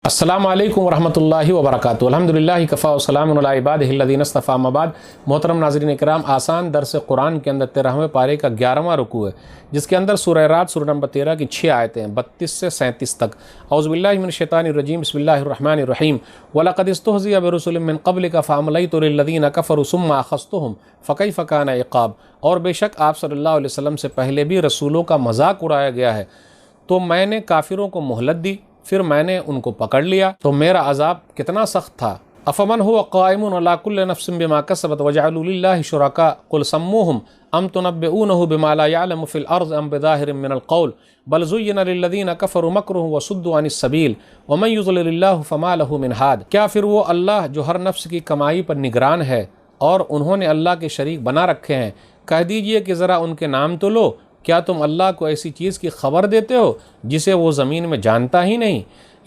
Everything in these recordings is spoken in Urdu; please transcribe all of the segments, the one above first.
السلام علیکم ورحمۃ اللہ وبرکاتہ۔ الحمدللہ کفا وسلام علی عبادہ الذین اصطفی، اما بعد۔ محترم ناظرین اکرام، آسان درس قرآن کے اندر 13ویں پارے کا 11واں رکوع ہے، جس کے اندر سورہ رعد سورہ نمبر 13 کی 6 آیتیں ہیں، 32 سے 37 تک۔ اعوذ باللہ من الشیطان الرجیم، بسم اللہ الرحمن الرحیم۔ وَلَقَدِ اسْتُهْزِئَ بِرُسُلٍ مِّن قَبْلِكَ فَأَمْلَيْتُ لِلَّذِينَ كَفَرُوا ثُمَّ أَخَذْتُهُمْ فَكَيْفَ كَانَ عِقَابِ۔ اور بے شک آپ صلی اللہ علیہ وسلم سے پہلے بھی رسولوں کا مذاق اڑایا گیا ہے، تو میں نے کافروں کو مہلت دی، پھر میں نے ان کو پکڑ لیا تو میرا عذاب کتنا سخت تھا۔ افمن هو قائم على كل نفس بما كسبت وجعلوا لله شركاء قل سموهم ام تنبئونه بما لا يعلم في الارض ام بظاهر من القول بل زين للذين كفروا مكرهم وصدوا عن السبيل ومن يضلل الله فما له من هاد۔ کیا پھر وہ اللہ جو ہر نفس کی کمائی پر نگران ہے اور انہوں نے اللہ کے شریک بنا رکھے ہیں، کہہ دیجئے کہ ذرا ان کے نام تو لو، کیا تم اللہ کو ایسی چیز کی خبر دیتے ہو جسے وہ زمین میں جانتا ہی نہیں؟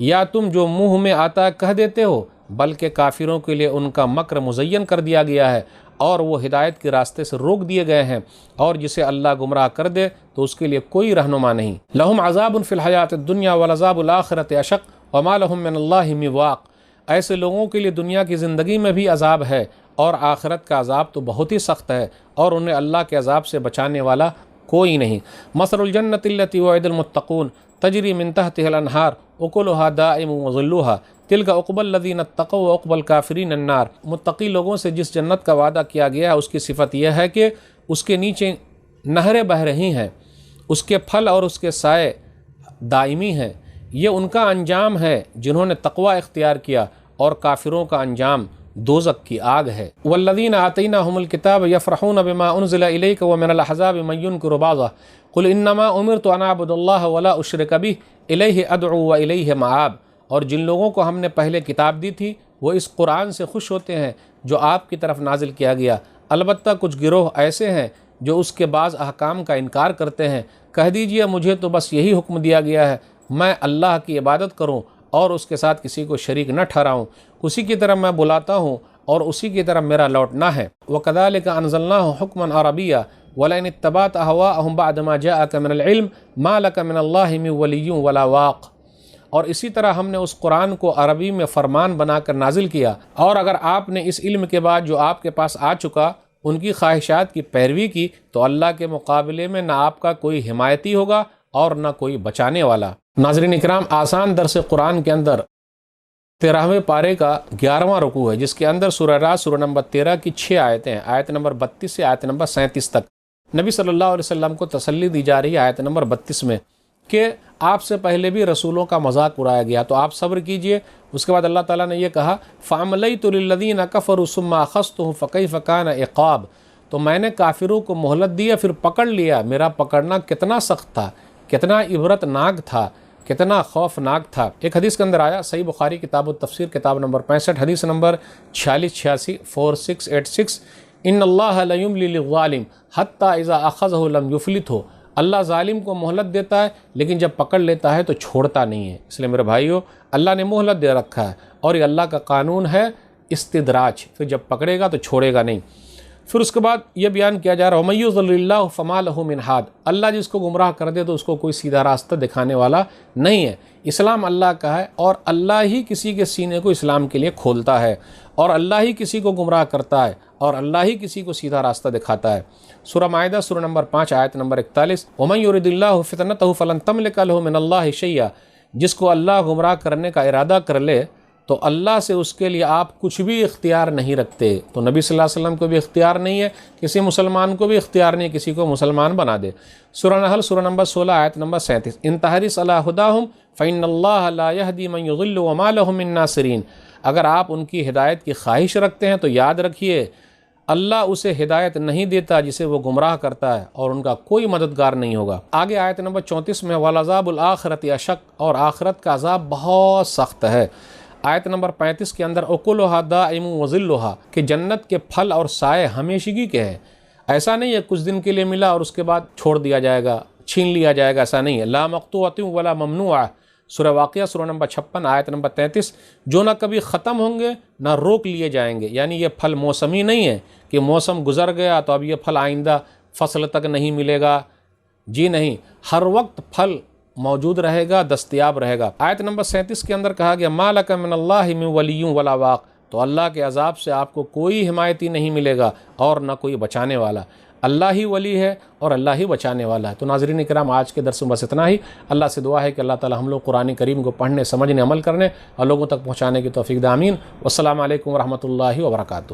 یا تم جو منہ میں آتا ہے کہہ دیتے ہو؟ بلکہ کافروں کے لیے ان کا مکر مزین کر دیا گیا ہے اور وہ ہدایت کے راستے سے روک دیے گئے ہیں، اور جسے اللہ گمراہ کر دے تو اس کے لیے کوئی رہنما نہیں۔ لہم عذاب فی الحیات الدنیا ولعذاب الآخرۃ اشق وما لہم من اللہ من واق۔ ایسے لوگوں کے لیے دنیا کی زندگی میں بھی عذاب ہے اور آخرت کا عذاب تو بہت ہی سخت ہے، اور انہیں اللہ کے عذاب سے بچانے والا کوئی نہیں۔ مثل الجنت التی وعد المتقون تجری من تحتها الانہار اکلها دائم وظلها تلک عقبی الذین اتقوا وعقبی الکافرین النار۔ متقی لوگوں سے جس جنت کا وعدہ کیا گیا ہے اس کی صفت یہ ہے کہ اس کے نیچے نہریں بہہ رہی ہیں، اس کے پھل اور اس کے سائے دائمی ہیں۔ یہ ان کا انجام ہے جنہوں نے تقوی اختیار کیا، اور کافروں کا انجام دوزخ کی آگ ہے۔ والذین آتیناہم الکتاب یفرحون بما انزل الیک ومن الاحزاب من ینکر بعضہ قل انما امرت ان اعبد اللہ ولا اشرک بہ الیہ ادعو والیہ مآب۔ اور جن لوگوں کو ہم نے پہلے کتاب دی تھی وہ اس قرآن سے خوش ہوتے ہیں جو آپ کی طرف نازل کیا گیا، البتہ کچھ گروہ ایسے ہیں جو اس کے بعض احکام کا انکار کرتے ہیں۔ کہہ دیجئے مجھے تو بس یہی حکم دیا گیا ہے میں اللہ کی عبادت کروں اور اس کے ساتھ کسی کو شریک نہ ٹھہراؤں، اسی کی طرف میں بلاتا ہوں اور اسی کی طرف میرا لوٹنا ہے۔ وَكَذَلِكَ أَنزَلْنَاهُ حُكْمًا عَرَبِيًّا وَلَئِنِ اتَّبَعْتَ أَهْوَاءَهُمْ بَعْدَ مَا جَاءَكَ مِنَ الْعِلْمِ مَا لَكَ مِنَ اللَّهِ مِن وَلِيٍّ وَلَا وَاقٍ۔ اور اسی طرح ہم نے اس قرآن کو عربی میں فرمان بنا کر نازل کیا، اور اگر آپ نے اس علم کے بعد جو آپ کے پاس آ چکا ان کی خواہشات کی پیروی کی تو اللہ کے مقابلے میں نہ آپ کا کوئی حمایتی ہوگا اور نہ کوئی بچانے والا۔ ناظرین اکرام، آسان درس قرآن کے اندر 13ویں پارے کا 11واں رکوع ہے، جس کے اندر سورہ رعد سورہ نمبر 13 کی 6 آیتیں ہیں، آیت نمبر 32 سے آیت نمبر 37 تک۔ نبی صلی اللہ علیہ وسلم کو تسلی دی جا رہی ہے آیت نمبر 32 میں کہ آپ سے پہلے بھی رسولوں کا مذاق اڑایا گیا تو آپ صبر کیجئے۔ اس کے بعد اللہ تعالیٰ نے یہ کہا فَأَمْلَيْتُ لِلَّذِينَ كَفَرُوا ثُمَّ أَخَذْتُهُمْ فَكَيْفَ كَانَ عِقَابِ۔ تو میں نے کافروں کو مہلت دیا پھر پکڑ لیا، میرا پکڑنا کتنا سخت تھا، کتنا عبرت ناک تھا، کتنا خوفناک تھا۔ ایک حدیث کے اندر آیا، صحیح بخاری کتاب التفسیر کتاب نمبر 65 حدیث نمبر 4686 4686، ان اللہ لیملی للظالم حتی اذا اخذہ لم یفلتہ۔ اللہ ظالم کو مہلت دیتا ہے لیکن جب پکڑ لیتا ہے تو چھوڑتا نہیں ہے۔ اس لیے میرے بھائیو، اللہ نے مہلت دے رکھا ہے اور یہ اللہ کا قانون ہے استدراج، پھر جب پکڑے گا تو چھوڑے گا نہیں۔ پھر اس کے بعد یہ بیان کیا جا رہا ہے وَمَن يُضْلِلِ اللَّهُ فَمَا لَهُ مِنْ هَادٍ۔ اللہ جس کو گمراہ کر دے تو اس کو کوئی سیدھا راستہ دکھانے والا نہیں ہے۔ اسلام اللہ کا ہے اور اللہ ہی کسی کے سینے کو اسلام کے لیے کھولتا ہے، اور اللہ ہی کسی کو گمراہ کرتا ہے، اور اللہ ہی کسی کو سیدھا راستہ دکھاتا ہے۔ سورہ مائدہ سورہ نمبر 5 آیت نمبر 41، وَمَن يُرِدِ اللَّهُ فِتْنَتَهُ فَلَن تَمْلِكَ لَهُ مِنَ اللَّهِ شَيْئًا۔ جس کو اللہ گمراہ کرنے کا ارادہ کر لے تو اللہ سے اس کے لیے آپ کچھ بھی اختیار نہیں رکھتے۔ تو نبی صلی اللہ علیہ وسلم کو بھی اختیار نہیں ہے، کسی مسلمان کو بھی اختیار نہیں ہے کسی کو مسلمان بنا دے۔ سورہ نحل سورہ نمبر 16 آیت نمبر 37، ان تحرص علی ھداھم فإن اللہ لا یہدی من یضل وما لهم من ناصرین۔ اگر آپ ان کی ہدایت کی خواہش رکھتے ہیں تو یاد رکھیے اللہ اسے ہدایت نہیں دیتا جسے وہ گمراہ کرتا ہے، اور ان کا کوئی مددگار نہیں ہوگا۔ آگے آیت نمبر 34 میں وَالْعَذَابُ الْآخِرَةِ أَشَقُّ، اور آخرت کا عذاب بہت سخت ہے۔ آیت نمبر 35 کے اندر اکلها دائم وظلها، کہ جنت کے پھل اور سائے ہمیشگی کے ہیں۔ ایسا نہیں ہے کچھ دن کے لیے ملا اور اس کے بعد چھوڑ دیا جائے گا، چھین لیا جائے گا، ایسا نہیں ہے۔ لا مقطوعۃ ولا ممنوعہ، سورہ واقعہ سورہ نمبر 56 آیت نمبر 33، جو نہ کبھی ختم ہوں گے نہ روک لیے جائیں گے۔ یعنی یہ پھل موسمی نہیں ہے کہ موسم گزر گیا تو اب یہ پھل آئندہ فصل تک نہیں ملے گا، جی نہیں، ہر وقت پھل موجود رہے گا، دستیاب رہے گا۔ آیت نمبر 37 کے اندر کہا گیا ما لک من اللہ من ولی ولا واق، تو اللہ کے عذاب سے آپ کو کوئی حمایتی نہیں ملے گا اور نہ کوئی بچانے والا۔ اللہ ہی ولی ہے اور اللہ ہی بچانے والا ہے۔ تو ناظرین کرام، آج کے درس میں بس اتنا ہی۔ اللہ سے دعا ہے کہ اللہ تعالی ہم لوگ قرآن کریم کو پڑھنے، سمجھنے، عمل کرنے اور لوگوں تک پہنچانے کی توفیق دے۔ آمین۔ والسلام علیکم ورحمۃ اللہ وبرکاتہ۔